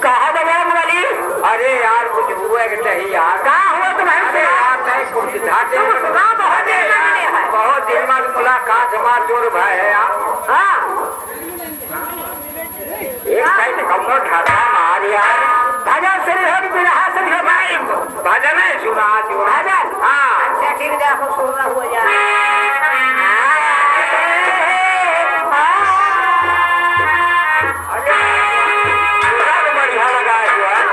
कहा बजरंग बली? अरे यार कुछ हुआ कि नहीं यार? कहा हुआ तुम्हारे यार नहीं कुछ दिखाते बहुत दिन बाद मुलाकात हमारा जोर भाई है यार। हाँ एक साइड कमरो ढाका मार यार। भजन श्री हरि बिरहा श्री हरि भजन है सुना जो भजन। हाँ अच्छा ठीक है आपको सुनना हो जाए। बढ़िया लगा है जो है।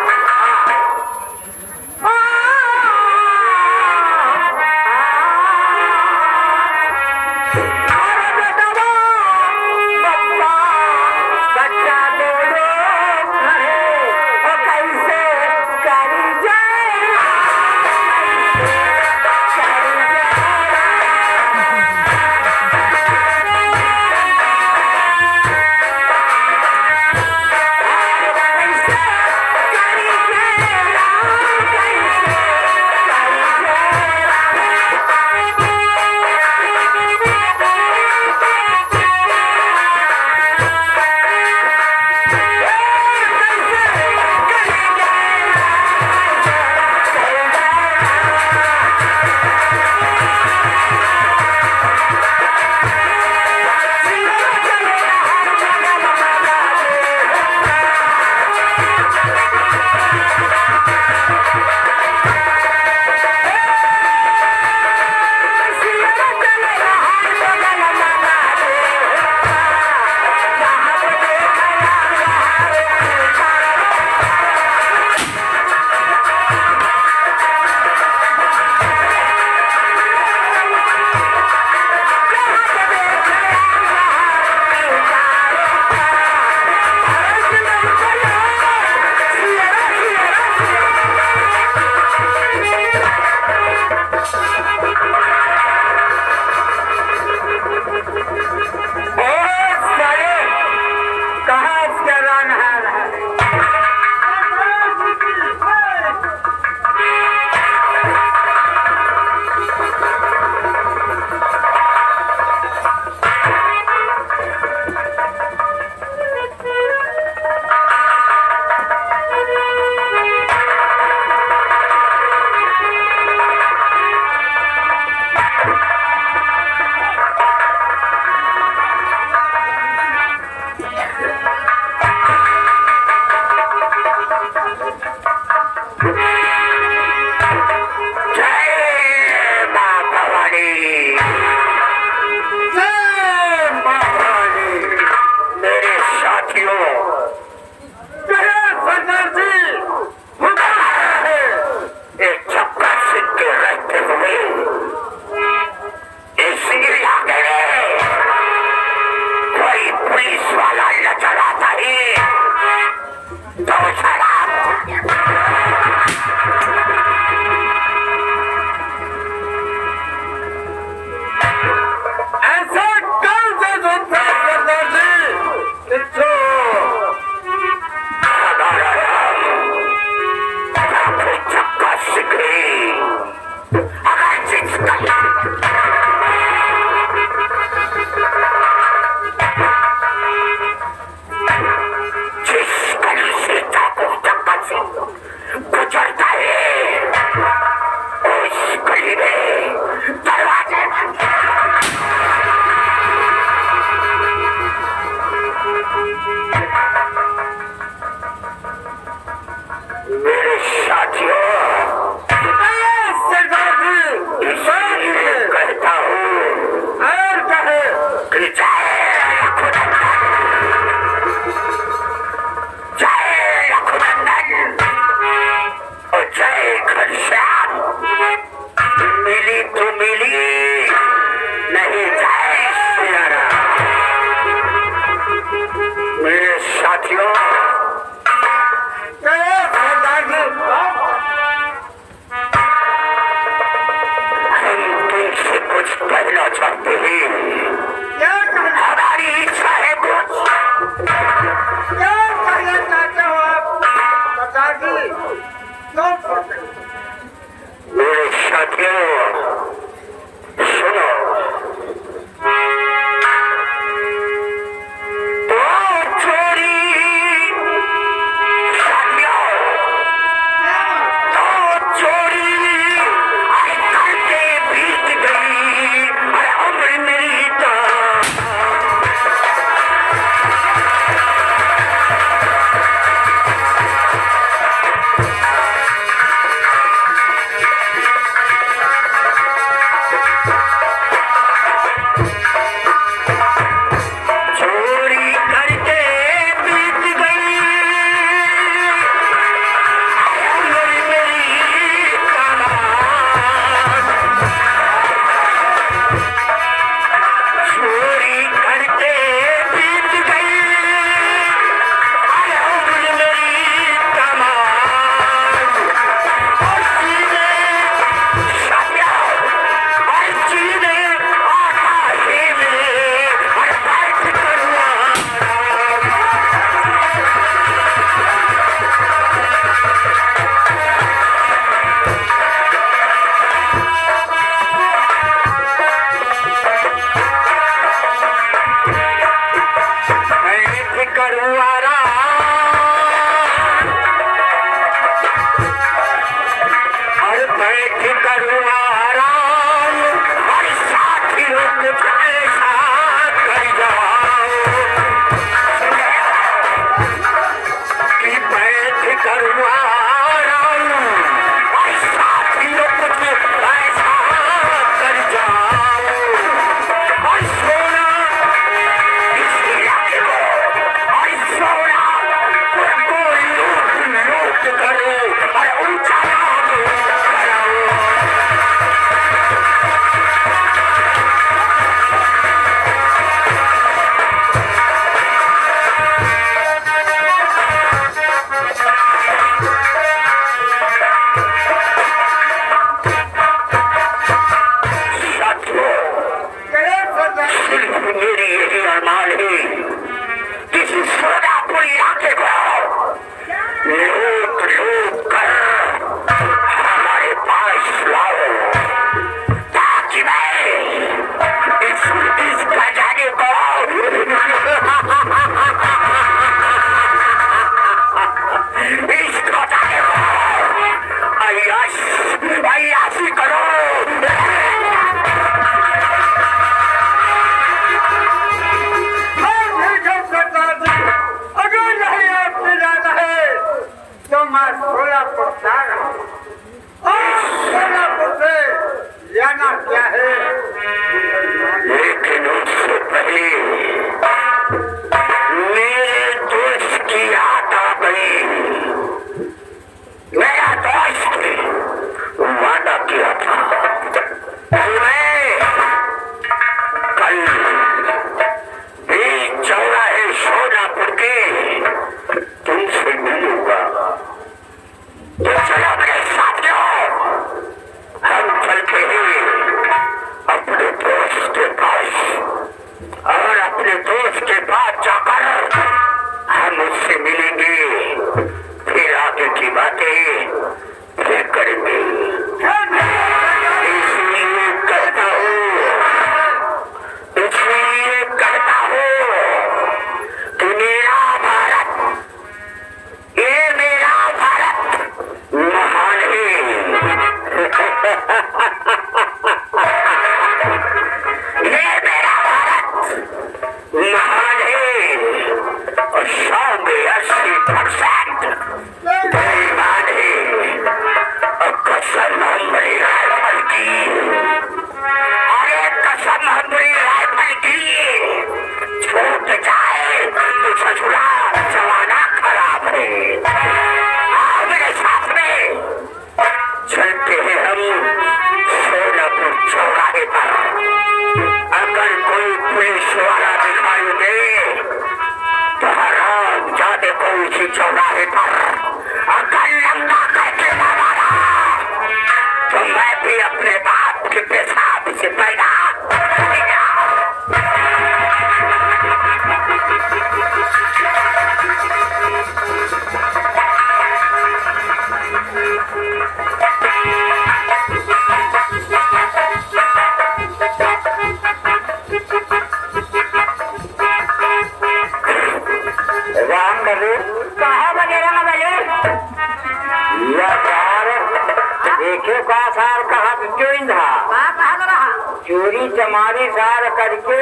चोरी चमारी सार करके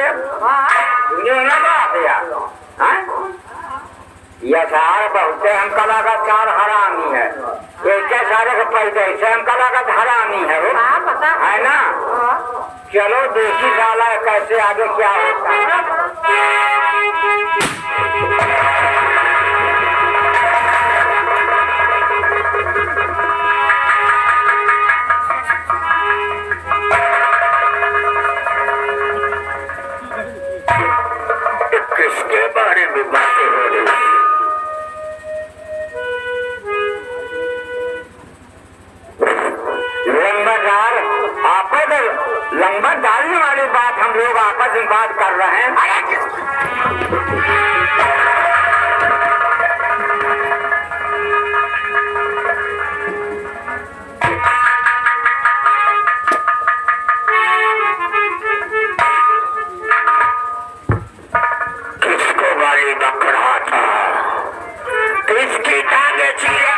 यह सार बहुत हमका लगा चार हरामी है, एक सारे के पैसे से हमका लगा हरामी है वो है ना। चलो देखी साला कैसे आगे क्या होता है। किसके बारे में बातें हो रही है? लंबरदार आपस लंबर डालने वाली बात हम लोग आपस में बात कर रहे हैं। किसको गाली बक रहा था? किसकी टांगे चीरे?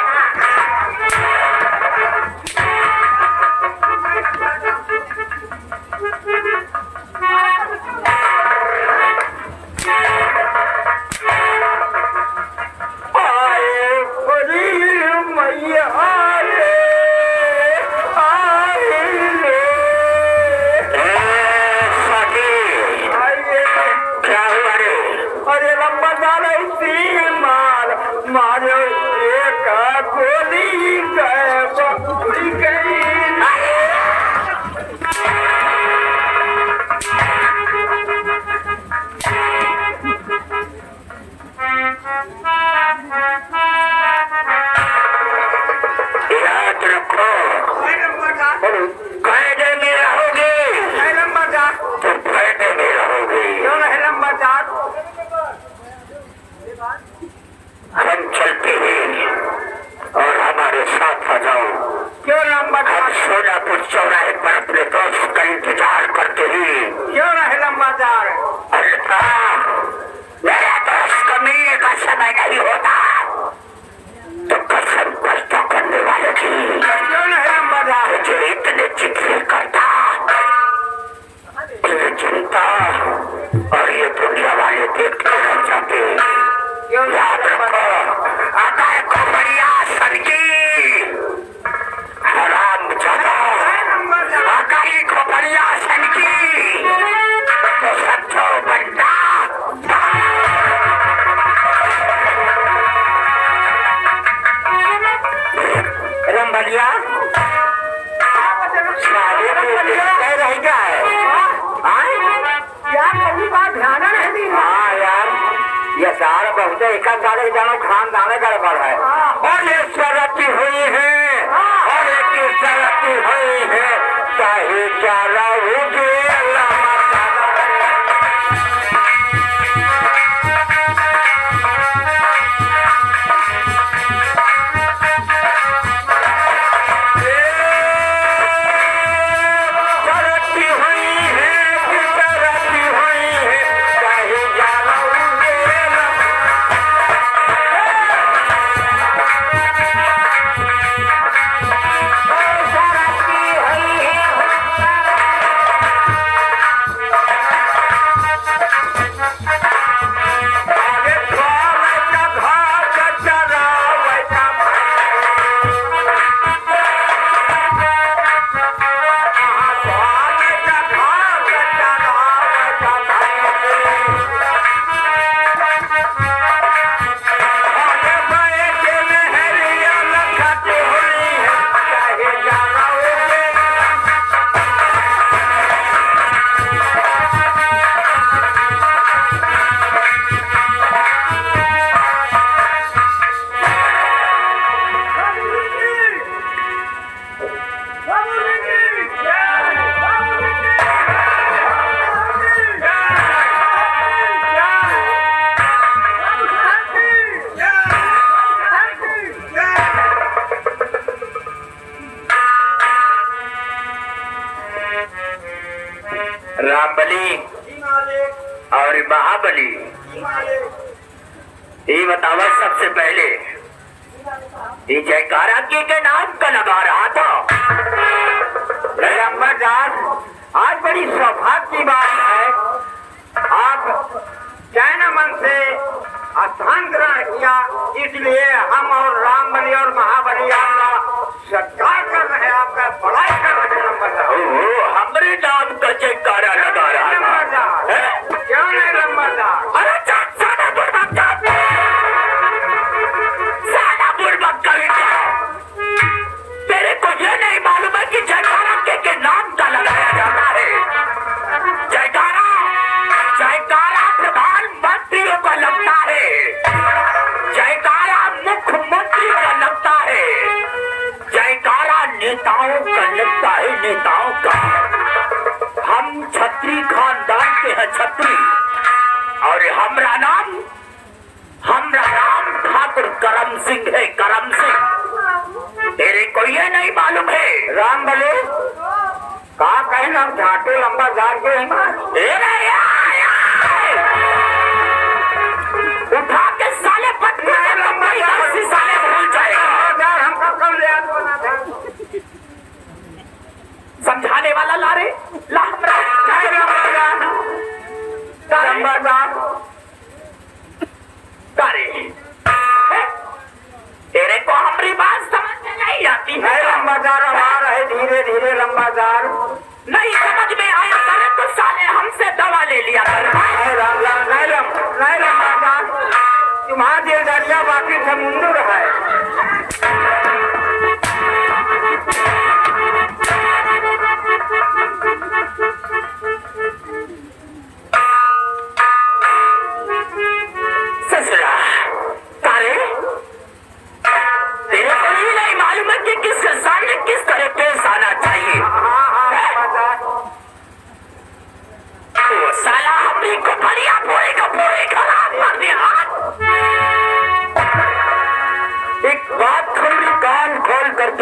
ये आए क्या हुआ रे? अरे लंबा डाला इसी मारे एक गोली गई। याद रखो फायदे में रहोगे तो फायदे में रहोगे। क्यों नहीं लंबादार? हम चलते हैं और हमारे साथ आ जाओ। क्यों लंबादार? हम सोनापुर चौराहे पर अपने दोस्त का इंतजार करते हैं। क्यों नहीं लंबादार? मेरा दोस्त को मिलने का समय नहीं होता तो कसम कष्टों करने वाले की। क्यों नहीं लंबादार? मुझे इतने चिट्ठी करता ये चिंता और ये दुनिया वाले देखते रह जाते। याद रखो अगर को बढ़िया सरगी हराम ज्यादा अगर को बढ़िया सरगी तो समझो बंदा रंबलिया सारे रहेगा क्या कभी बात ध्यान नहीं दी। हाँ यार ये सारा बहुत एक सारे जानो खान दाने गड़बड़ है और ये शरती हुई है और एक शरती हुई है चाहे चारा होगी रामबली और महाबली ये बतावा सबसे पहले ये जयकारा के नाम का लगा रहा था। आज बड़ी सौभाग्य की बात है आप जैन मन से स्थान ग्रहण किया इसलिए हम और रामबली और महाबली आपका सत्कार कर रहे हैं आपका बड़ाई कर रहे हैं। हमारे नाम का जयकारा लगा रहा था क्यों नहीं लंबादार? अरे तेरे को ये नहीं मालूम है कि जयकारा के नाम का लगाया जाता है। जयकारा जयकारा प्रधानमंत्रियों का लगता है, जयकारा मुख्यमंत्री का लगता है, जयकारा नेताओं का लगता है, नेताओं का। हम छत्री खानदान के हैं छत्री और हमारा नाम ठाकुर करम सिंह है, करम सिंह। तेरे को ये नहीं मालूम है राम बले कहा कहना झाटू लंबा झाड़ के उठा के साले पटना साले भूल जाएगा। हमका कल याद बना था समझाने वाला ला रे ला तेरे को हमारी बात समझ धीरे धीरे लंबादार। नहीं समझ में आया करे तो साले हमसे दवा ले लिया कर। नहीं लंबादार, तुम्हारा दिल दरिया बाकी समुंदर है।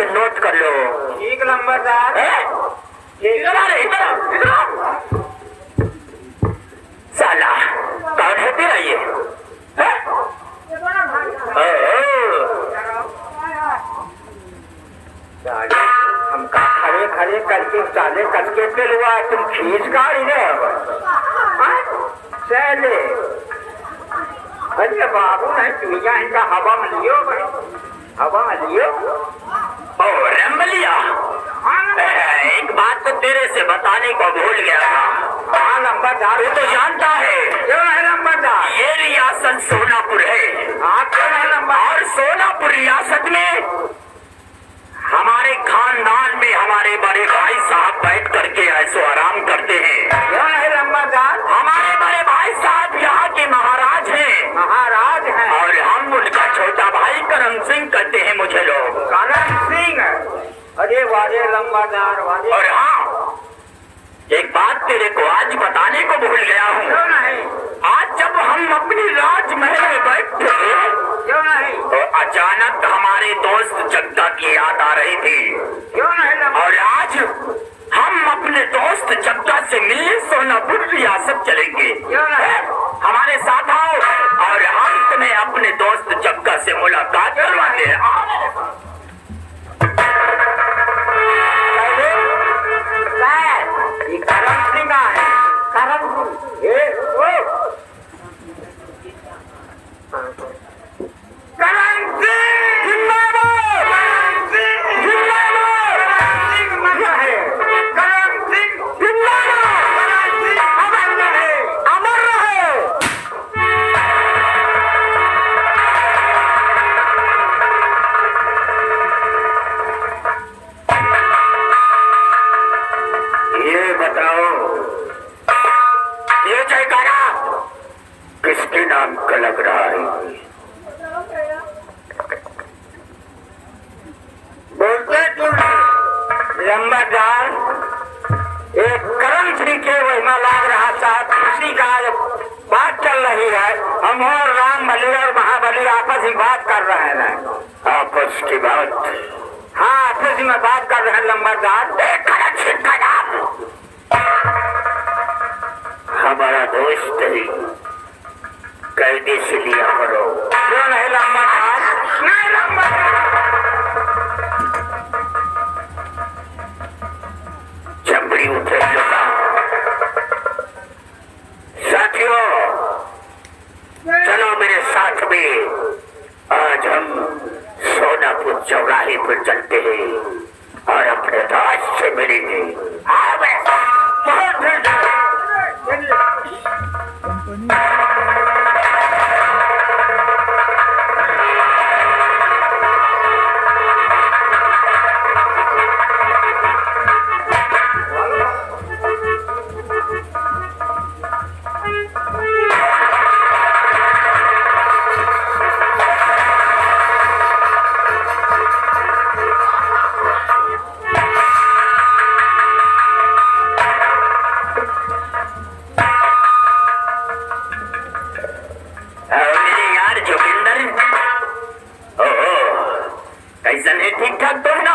नोट कर लो। ठीक नंबरदार। इधर आ रहे, इधर साला कौन है तेरा ये? हमका खड़े खड़े करके साले कसके पे हुआ, तुम खींच का ही चले। अरे बाबू नहीं दुनिया इनका हवा में लियो भाई, हवा में लियो। रंबलिया, एक बात तो तेरे से बताने को भूल गया था। हाँ नंबरदार, वो तो जानता है। क्यों है नंबरदार? ये रियासत सोनापुर है। हाँ क्यों है नंबर? और सोनापुर रियासत में हमारे खानदान में हमारे बड़े भाई साहब बैठ करके ऐसो आराम करते हैं। क्यों है नंबरदार? हमारे बड़े भाई साहब यहाँ के महाराज हैं। महाराज हैं। और हम उनका छोटा भाई करम सिंह कहते हैं मुझे लोग। करम सिंह? अरे वाले लंबादार वाले। और हाँ, एक बात तेरे को आज बताने को भूल गया हूँ। क्यों नहीं? आज जब हम अपनी राजमहल में बैठे थे, क्यों नहीं, तो अचानक हमारे दोस्त जगदा की याद आ रही थी। क्यों नहीं? और आज हम अपने दोस्त जगदा से मिलने सोनापुर रियासत चलेंगे। क्यों नहीं? हमारे साथ आओ और हम तुम्हें अपने दोस्त जगदा से मुलाकात करवाते हैं। हम और राम बलि और महाबली आपस में बात कर रहे हैं। आपस की बात? हाँ आपस में बात कर रहे हैं लंबादार। हमारा दोस्त है, कैदी से लिया करो। क्यों नहीं लंबादार? नहीं लंबादार। चमड़ी उठे साथियों, चलो मेरे साथ में, आज हम सोनापुर चौराहे पर चलते हैं और अपने दोस्त से मिलेंगे। ठीक ठाक तो है ना?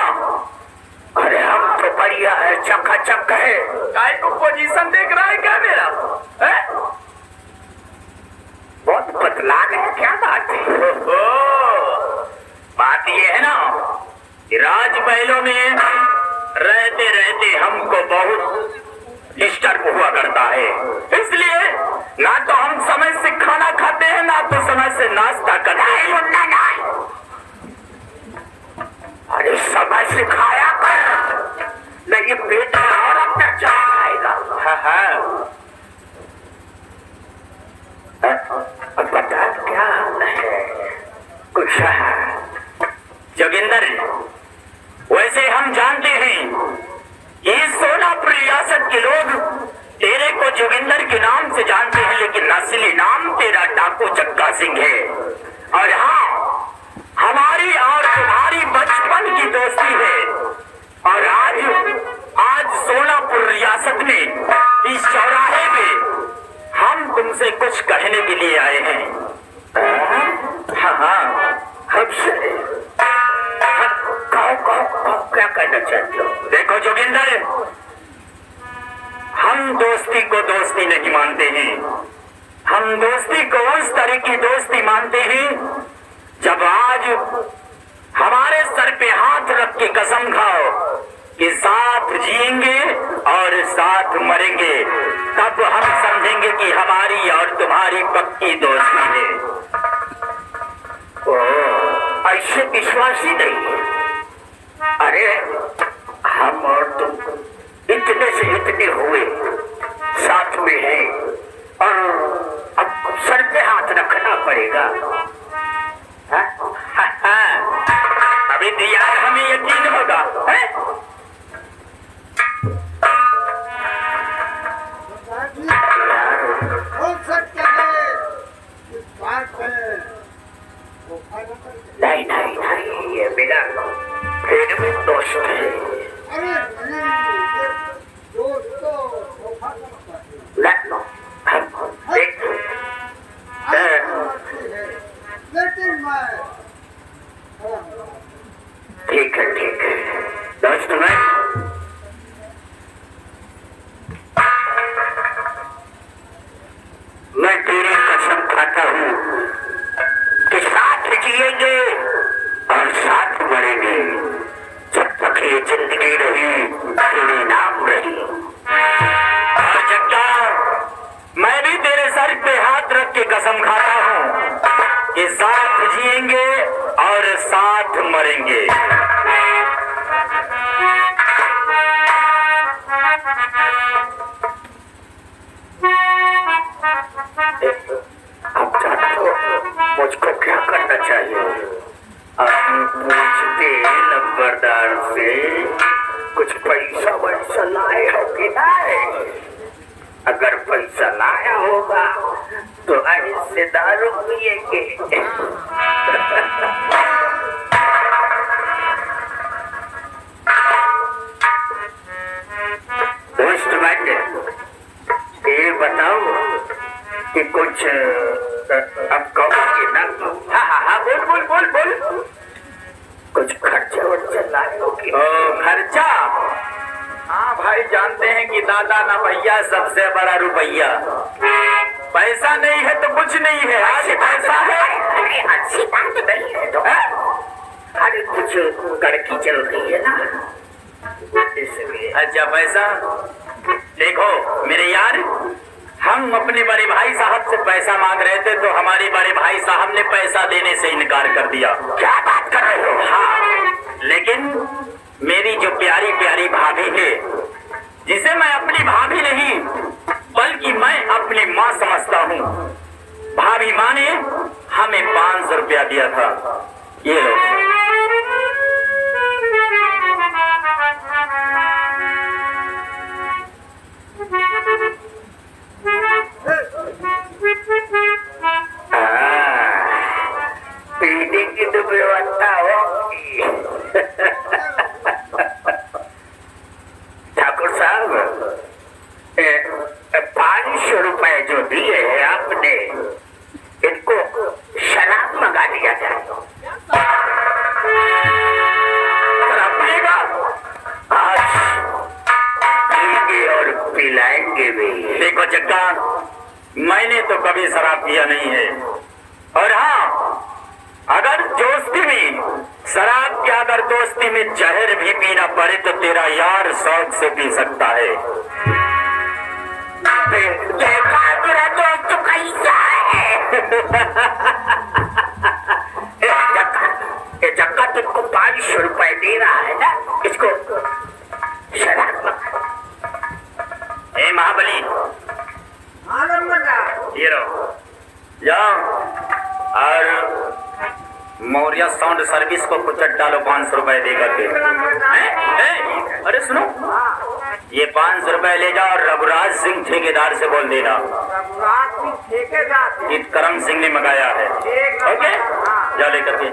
अरे हम तो बढ़िया है, चकाचक है। काय को पोजीशन देख रहा है क्या मेरा? बहुत बदला गया, क्या बात है? बात ये है ना, राजमहलों में रहते रहते हमको बहुत डिस्टर्ब हुआ करता है, इसलिए ना तो हम समय से खाना खाते हैं ना तो समय से नाश्ता करते हैं। अरे समय से खाया कर, जोगिंदर, वैसे हम जानते हैं कि सोनापुर रियासत के लोग तेरे को जोगिंदर के नाम से जानते हैं, लेकिन असली नाम तेरा डाकू जग्गा सिंह है। और हाँ, हमारी और तुम्हारी बचपन की दोस्ती है। और आज सोनापुर रियासत में इस चौराहे पे हम तुमसे कुछ कहने के लिए आए हैं। हाँ, हमसे कहो क्या कहना चाहते हो? देखो जोगिंदर, हम दोस्ती को दोस्ती नहीं मानते हैं। हम दोस्ती को उस तरह की दोस्ती मानते हैं जब आज हमारे सर पे हाथ रख के कसम खाओ कि साथ जिएंगे और साथ मरेंगे, तब हम समझेंगे कि हमारी और तुम्हारी पक्की दोस्ती है। ऐसे विश्वास ही नहीं है। अरे हम और तुम इतने से इतने हुए साथ में हैं, और अब सर पे हाथ रखना पड़ेगा। अभी तो यार हमें यकीन होगा है? हो सकता है नहीं नहीं नहीं, ये बिना फिर भी दोस्त है। अरे ये दोस्तों लेकिन मैं ठीक है दोस्त, मैं तेरी कसम खाता हूँ कि साथ जिएंगे और साथ मरेंगे, जब तक ये जिंदगी रही तेरे नाम रही। और जग्गा, मैं भी तेरे सर पे हाथ रख के कसम खाता हूँ कि साथ जिएंगे और साथ मरेंगे। अब जानते हो मुझको क्या करना चाहिए? अपनी पूछते नंबरदार से कुछ पैसा वैसा लाए हो कि नहीं? अगर पैसा लाया होगा तो ऐसे दारू पिएंगे। दोस्त बन, ये बताओ कि कुछ अब कहोगे ना? हाँ, बोल। कुछ खर्चा वर्चा लाए हो कि? खर्चा? हाँ भाई, जानते हैं कि दादा ना भैया सबसे बड़ा रुपया। पैसा नहीं है तो कुछ नहीं है। आज पैसा है, अरे अच्छी बात नहीं है तो। अरे कुछ कड़की चल रही है ना, इसलिए। अच्छा पैसा? देखो मेरे यार, हम अपने बड़े भाई साहब से पैसा मांग रहे थे तो हमारे बड़े भाई साहब ने पैसा देने से इनकार कर दिया। क्या बात कर रहे हो? हाँ, लेकिन मेरी जो प्यारी प्यारी भाभी है, जिसे मैं अपनी भाभी नहीं बल्कि मैं अपनी माँ समझता हूँ, भाभी माँ ने हमें 500 रुपया दिया था। ये लो। पीने की तो व्यवस्था होगी। ठाकुर साहब, 500 रुपए जो दिए हैं आपने, इनको शराब मंगा दिया जाए। शराब पिएगा? आज पिएंगे और पिलाएंगे भी। देखो जग्गा, मैंने तो कभी शराब पिया नहीं है, और हाँ, अगर दोस्ती में शराब के अगर दोस्ती में जहर भी पीना पड़े तो तेरा यार शौक से पी सकता है। देखा तेरा दोस्त कैसा है? जग्गा तुमको 500 रुपए दे रहा है ना, इसको शराब ए महाबली, ये लो, जाओ और मौर्य साउंड सर्विस को कुछ डालो 500 रुपए दे करके। अरे सुनो, ये 500 रुपए ले जाओ और रघुराज सिंह ठेकेदार से बोल देना कि करम सिंह ने मंगाया है। ओके, जा लेकर के।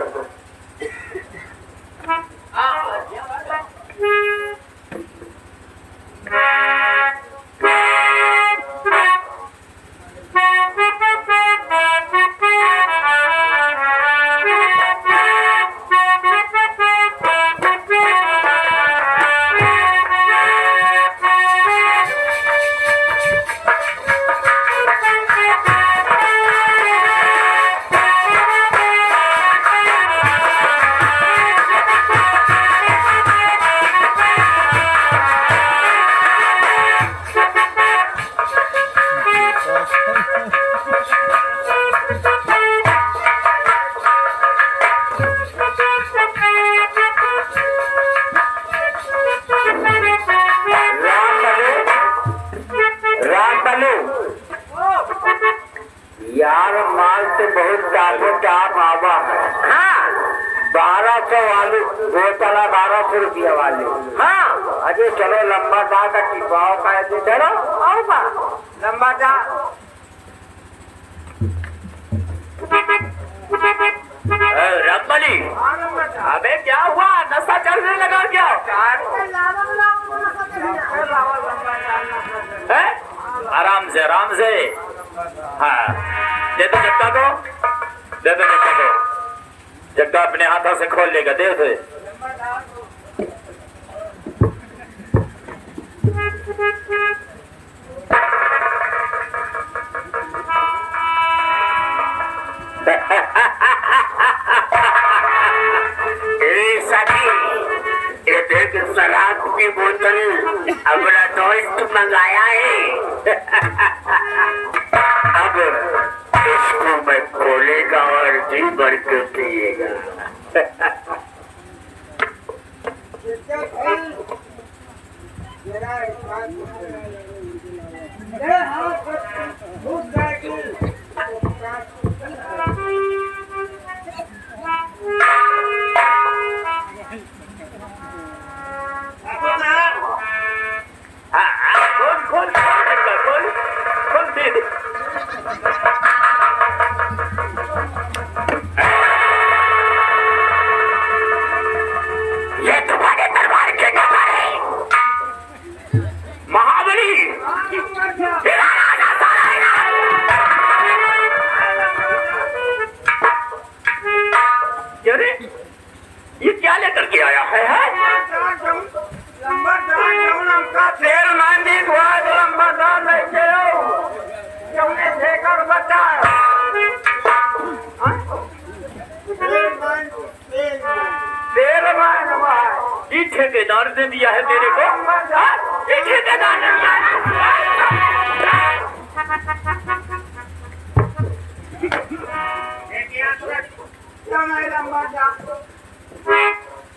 यार माल से बहुत टापो टाप आवा है। हाँ, 1200 वाली बोतल 1200 रुपया वाली। हाँ, अजय चलो लंबा दाग का टिपाओ का ऐसे चलो आओ बा लंबा दाग। रब्बली, अबे क्या हुआ? नशा चलने लगा क्या? आराम से आराम से। हाँ, दे दो जग्गा को, दे दो जग्गा को। जग्गा अपने हाथों से खोल लेगा, दे दो। शराब की बोतल अपना दोस्त मंगाया है। अब इसको मैं खोलेगा और जी भर के पिएगा। ये क्या लेकर के आया है? ठेकेदार ने दिया है तेरे को? ठेकेदार ने दिया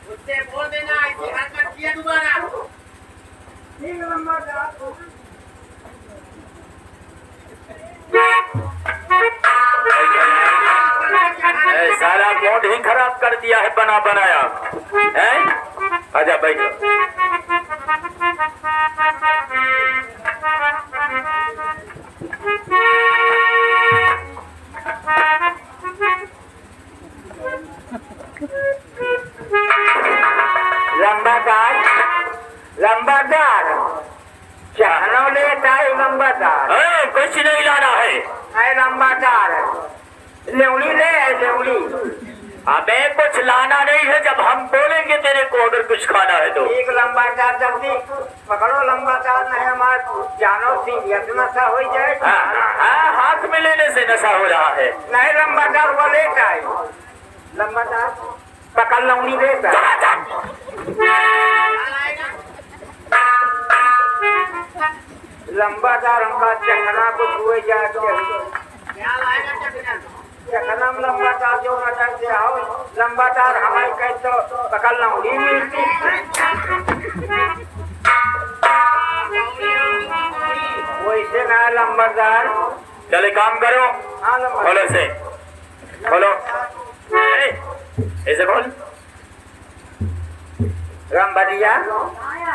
उससे बोल देना ऐसी हरकत किया दोबारा। सारा मूड ही खराब कर दिया है बना बनाया है। आजा बैठो। लंबादार चहनो लेता है। लंबादार कुछ नहीं लाना है। लंबादार लेवड़ी ले लेवड़ी। अबे कुछ लाना नहीं है। जब हम बोलेंगे तेरे को अगर कुछ खाना है तो एक लंबादार जल्दी पकड़ो। लंबादार नहीं हमारा जानो सीरियस नशा हो जाए। हाथ में लेने से नशा हो रहा है। नहीं लंबादार वो लेता है। लंबादार पकड़ लौड़ी लेता है। लंबादार हमका चखना को छुए जाके चखना में लंबादार जो नजर से आओ। लंबादार हमारे कैसे पकड़ लौड़ी मिलती। वैसे ना लंबादार। चले काम करो। हाँ खोलो से खोलो। ऐसे बोल। रमबरिया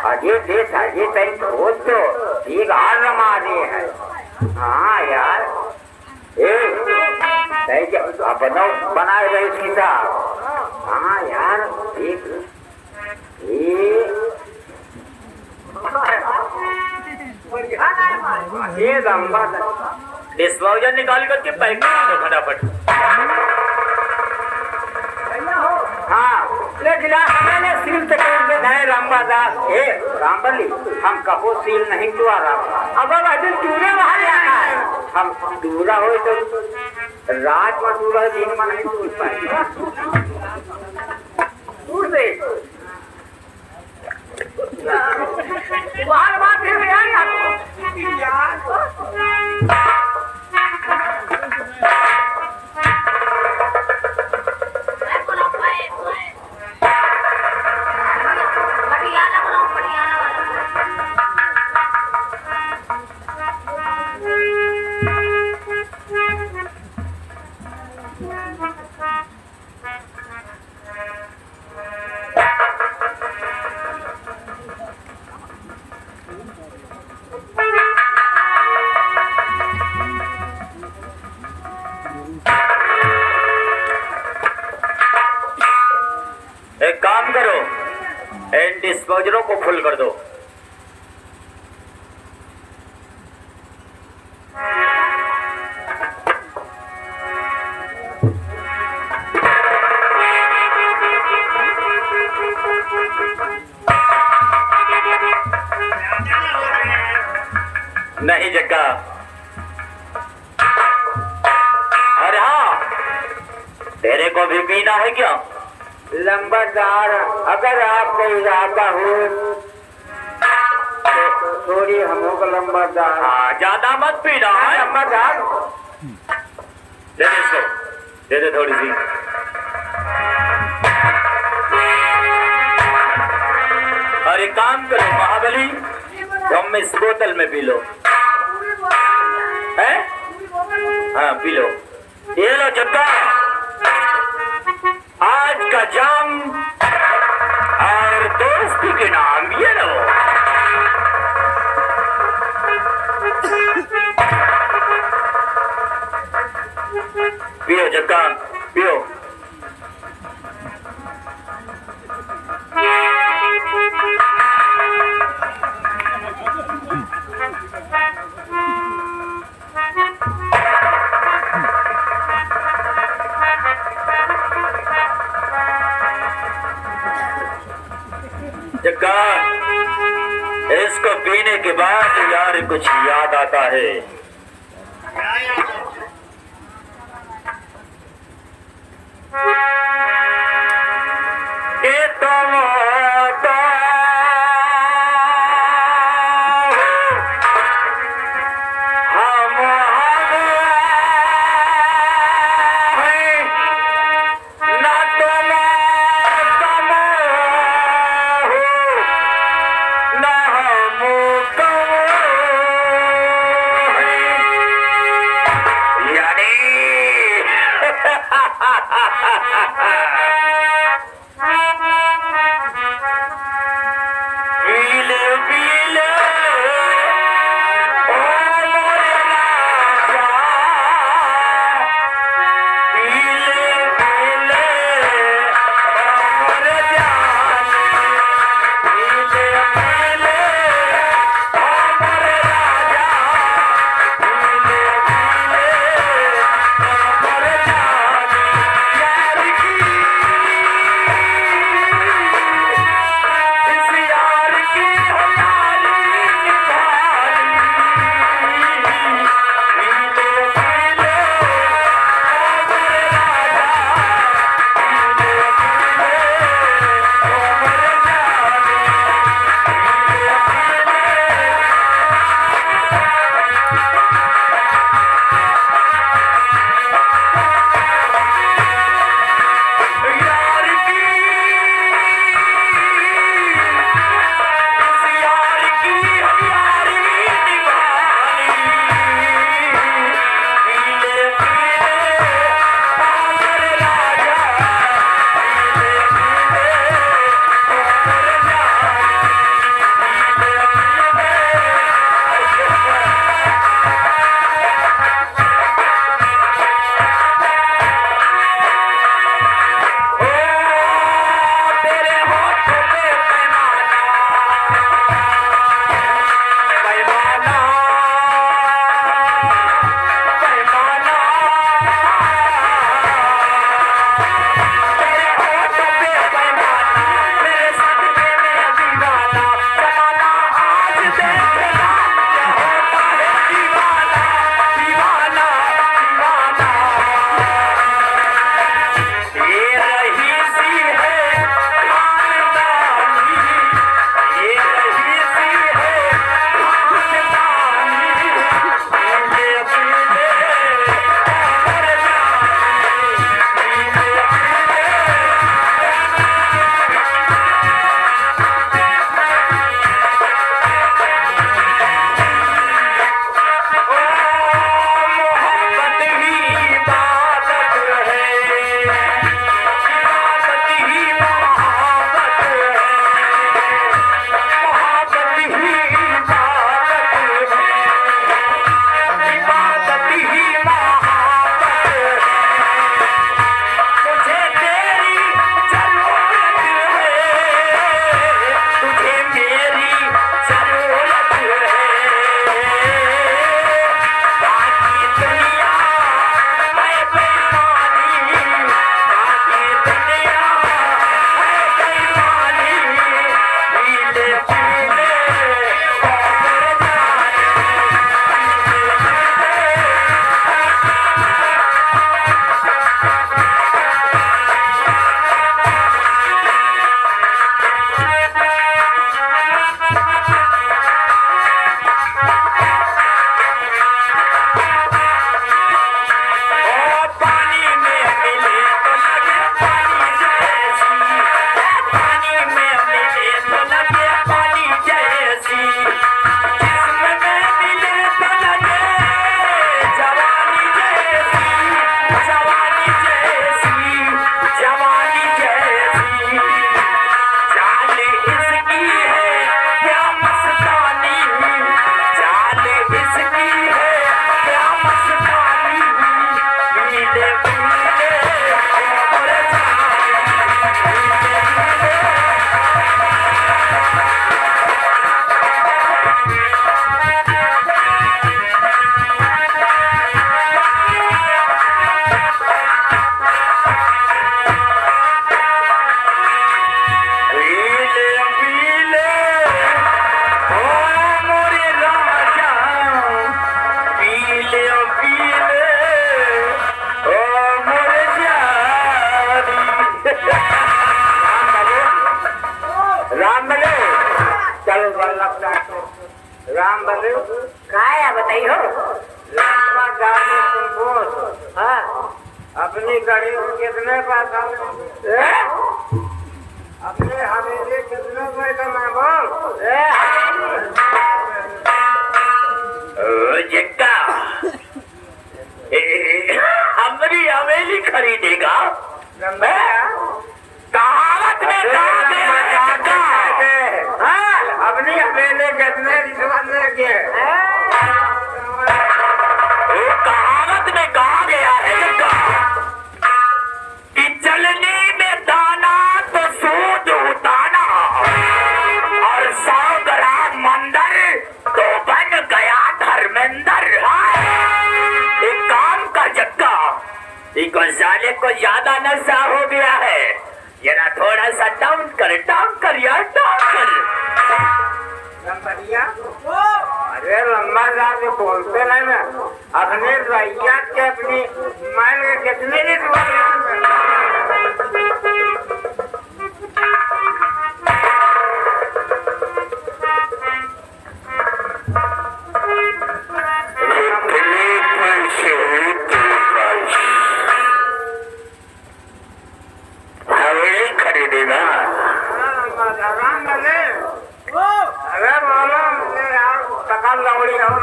अजय देश अजय तरी खोज तो एक हार रमा दे है। हाँ यार नहीं क्या अपना बनाए रहे सीता। हाँ यार एक ये लंबा डिस्पोजल निकाल करके पैक कर दो फटाफट। हाँ ले गिलास मैंने सील तक नहीं रामबादास ए रामबली हम कबो सील नहीं चुआ रहा। अब दिन दूरे वहाँ जाना है। हम दूरा हो तो रात में दूरा दिन में नहीं दूर पाए दूर से बाहर बात है यार एक काम करो, इन डिस्पोजरों को फुल कर दो। नहीं जग्गा, अरे हाँ तेरे को भी पीना है क्या? लंबादार अगर आपका इरादा हो तो थोड़ी हमों का लंबादार। हाँ ज्यादा मत पीना है। लंबादार दे दे इसको, दे दे थोड़ी सी। अरे काम करो महाबली, तुम इस बोतल में पी लो। हैं? हाँ पी लो। ये लो जग्गा, आज का जाम और दोस्ती के नाम ये लो। पियो जग्गा पियो। जग्गा इसको पीने के बाद यार कुछ याद आता है। ये तुम राम बले का है बताइए हो? लंबा जाने तुमको हाँ अपनी गाड़ी में कितने पैसा अपने हवेली कितने पैसा में बोल जिक्का हमारी हवेली खरीदेगा कहावत में अपनी हवेली कितने रिश्वत लेके कहावत में कहा गया है कि चलने में दाना तो सूद उताना और 100 ग्राम मंदर तो बन गया धर्मेंद्र। एक काम का जक्का साले को ज्यादा नशा हो गया है, जरा थोड़ा सा डाउन कर यार डाउन कर। अरे लंबा जाके बोलते नहीं ना अपने रैयत के अपनी मान के कितने हवेली खरीदेगा। आराम बने अरे बोलो यार टका लौड़ी और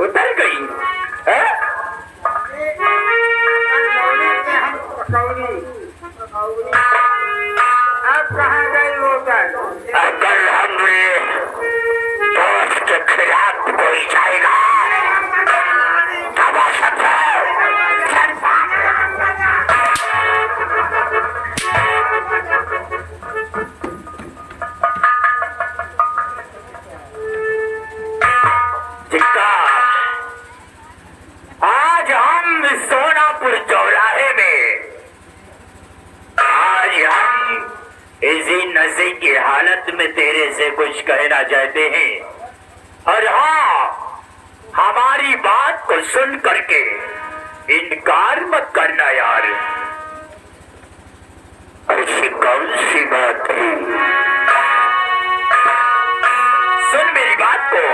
उतर गई है? अब कहाँ गई होटल अगर हमने दोस्त के खिलाफ कोई जाएगा तब आज हम सोनापुर चौराहे में इसी नशे की हालत में तेरे से कुछ कहना चाहते हैं। और हाँ, हमारी बात को सुन करके इनकार मत करना यार। ऐसी कौन सी बात है? सुन मेरी बात को।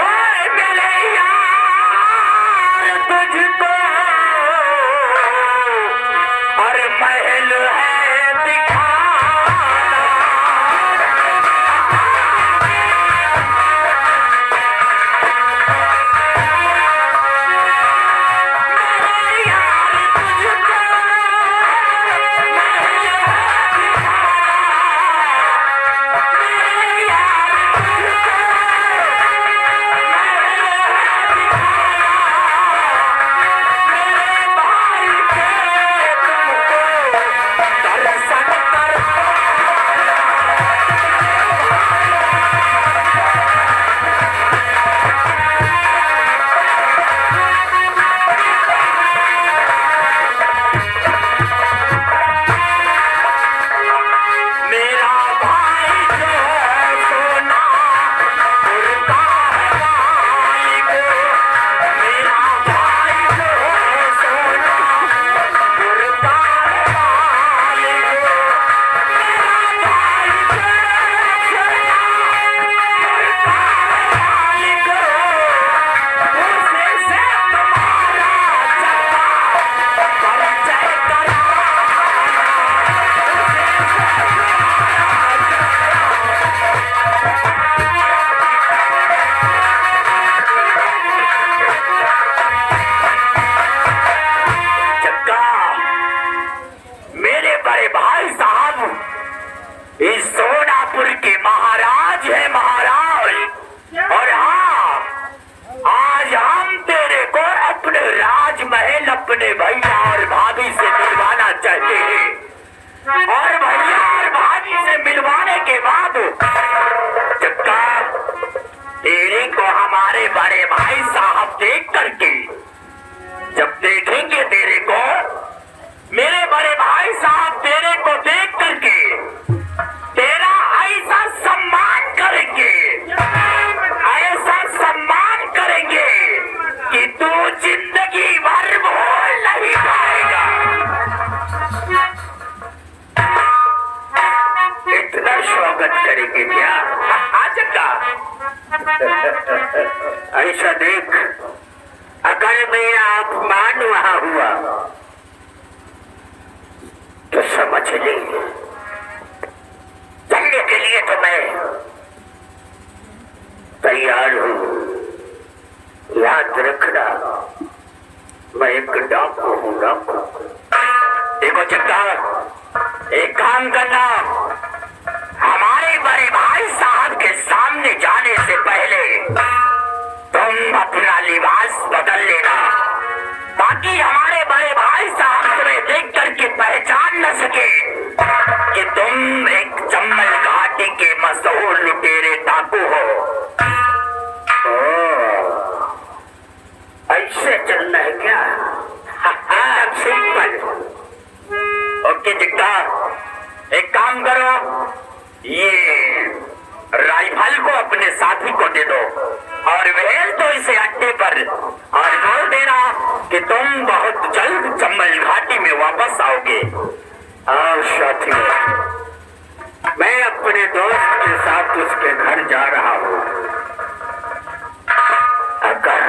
ओए मेरे यार तुझको और महल है दिखाना, मेरे यार तुझको महल है दिखाना, मेरे यार तुझको महल है दिखाना, मेरे भाई के तुमको दर्शन कर। मेरा भाई जो है सोना उड़ता है मालिक, मेरा भाई जो है सोना उड़ता है मालिक, मेरा भाई जो है सोना उड़ता है मालिक, उसे से तुम्हारा चक्का परिचय करवाना। चक्का मेरे बड़े भाई साहब इस सोनापुर के महाराज है महाराज। और हाँ, आज हम तेरे को अपने राजमहल अपने भैया और भाभी से मिलवाना चाहते हैं। और भैया और भाभी से मिलवाने के बाद चक्का तेरे को हमारे बड़े भाई साहब देख करके, जब देखेंगे तेरे को, मेरे बड़े भाई साहब तेरे को देख करके तेरा ऐसा सम्मान करेंगे स्वागत करेंगे क्या? जग्गा ऐसा देख, अगर मेरा अपमान वहां हुआ तो समझ ले, चलने के लिए तो मैं तैयार हूं। याद रखना, मैं एक डाकू हूं, डाकू। देखो जग्गा, एक काम करना, हमारे बड़े भाई साहब के सामने जाने से पहले तुम अपना लिबास बदल लेना, ताकि हमारे बड़े भाई साहब तुम्हें देख करके पहचान न सके कि तुम एक चम्बल घाटी के मशहूर लुटेरे डाकू हो। ऐसे चलना है क्या? सिंपल। ओके जग्गा, एक काम करो, ये राइफल को अपने साथी को दे दो और भेज दो इसे अड्डे पर, और बोल देना कि तुम बहुत जल्द चम्बल घाटी में वापस आओगे। और साथियों, मैं अपने दोस्त के साथ उसके घर जा रहा हूँ। अगर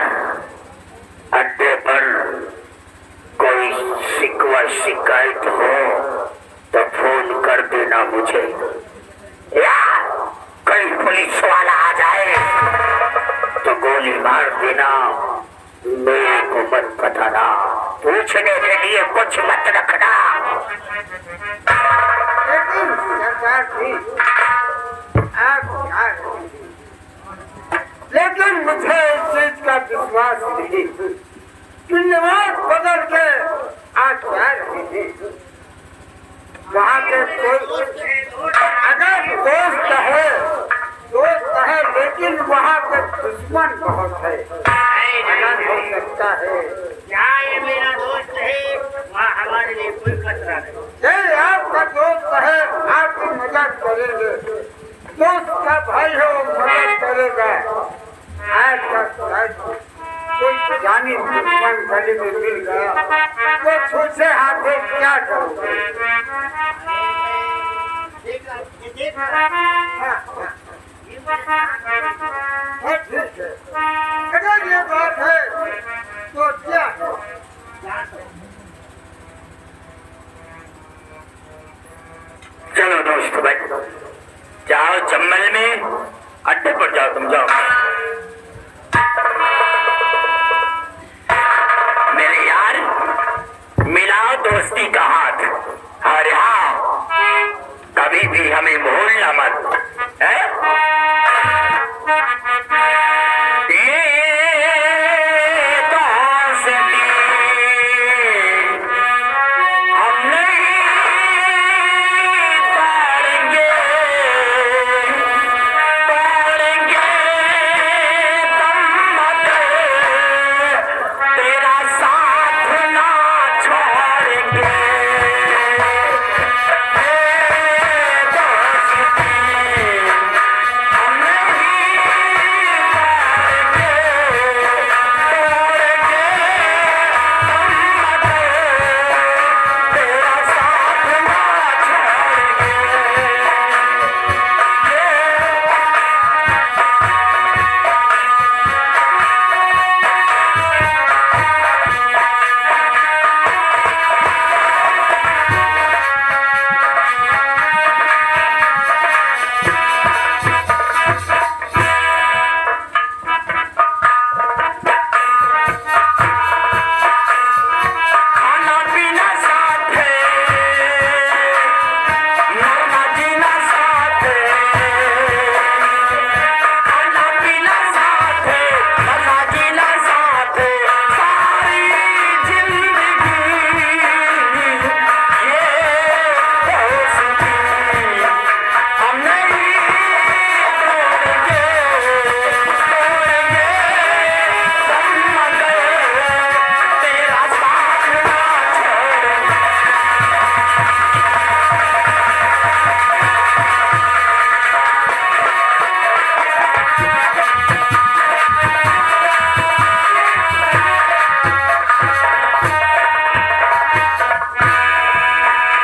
अड्डे पर कोई शिकवा शिकायत हो तो फोन कर देना मुझे, या कोई पुलिस वाला आ जाए तो गोली मार देना, मेरे को मत बताना, पूछने के लिए कुछ मत रखना। लेकिन सरकार जी, लेकिन मुझे इस चीज का विश्वास नहीं कि लिबास बदल के आज जा रहे हैं। वहाँ के कोई अगर दोस्त है, लेकिन वहाँ पे दुश्मन बहुत है। अगर हो सकता है यहाँ ये मेरा दोस्त है, वहाँ हमारे लिए कोई खतरा नहीं। ये आपका दोस्त है, आपकी मदद करेंगे। दोस्त का भाई हो, मदद करेगा। आज का कोई जानी दुश्मन गली में मिल गया तो छूछे हाथे क्या करोगे? ठीक है, अगर ये बात है तो क्या है? चलो दोस्त भाई, जाओ चम्बल में अड्डे पर जाओ, तुम जाओ।